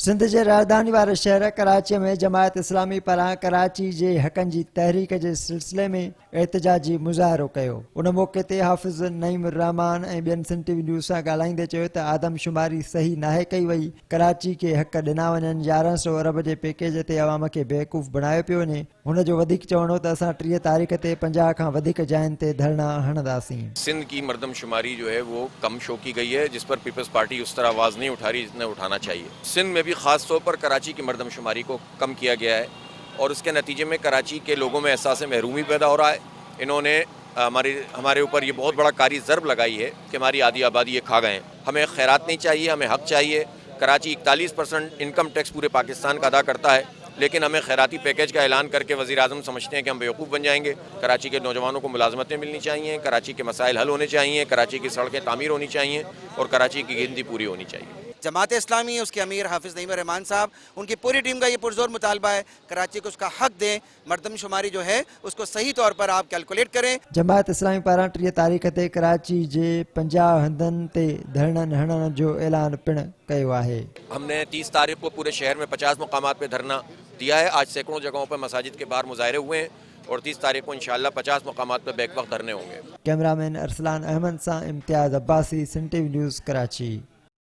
सिंध जे राजधानी वारे शहर कराची में जमायत इस्लामी पारां कराची जे हक़नि जी तहरीक जे सिलसिले में एहतजाजी मुज़ाहिरो कयो। उन मौक़े ते हाफ़िज़ नईम रहमान ऐं ॿियनि सिंध टीवी न्यूज़ सां ॻाल्हाईंदे चयो त आदमशुमारी सही नाहे कई वई। कराची खे हक़ ॾिना वञनि। 1100 अरब जे पैकेज ते अवाम खे बेवकूफ़ बणायो पियो वञे। हुन जो वधीक चवणो त असां 30 तारीख़ ते 50 खां वधीक जायुनि ते धरना हणंदासीं। सिंध की मरदमशुमारी जो है वो कम शो की गई है, जिस पर पीपल्स पार्टी उस तरह आवाज़ नहीं उठा रही जितने उठाना चाहिए। सिंध में भी ख़ास तौर पर कराची की मरदमशुमारी को कम किया गया है और उसके नतीजे में कराची के लोगों में एहसास महरूमी पैदा हो रहा है। इन्होंने हमारे ऊपर ये बहुत बड़ा कारी ज़र्ब लगाई है कि हमारी आधी आबादी ये खा गए हैं। हमें खैरात नहीं चाहिए, हमें हक़ चाहिए। कराची 41% इनकम टैक्स पूरे पाकिस्तान का अदा करता है, लेकिन हमें खैराती पैकेज का ऐलान करके वज़ीर आज़म समझते हैं कि हम बेवकूफ़ बन जाएंगे। कराची के नौजवानों को मुलाज़मतें मिलनी चाहिए, कराची के मसाइल हल होने चाहिए, कराची की सड़कें तामीर होनी चाहिए और कराची की गिनती पूरी होनी चाहिए। जमात इस्लामी, उसके अमीर हाफिज़ नईम रहमान साहब, उनकी पूरी टीम का ये पुरजोर मुतालबा है कराची को उसका हक दें। मरदमशुमारी जो है उसको सही तौर पर आप कैलकुलेट करें। जमात इस्लामी पारां 30 तारीख़ ते कराची जे 50 हंधनि ते धरननि हणण जो ऐलान पिणु कयो आहे। हमने 30 तारीख को पूरे शहर में 50 मुकामात पे धरना दिया है। आज सैकड़ों जगहों पर मसाजिद के बाहर मुजाहरे हुए हैं और 30 तारीख को इंशाअल्लाह 50 मुकामात पर बैक वक्त धरने होंगे। कैमरामैन अरसलान अहमद सां इम्तियाज़ अब्बासी, सिंध टीवी न्यूज़, कराची।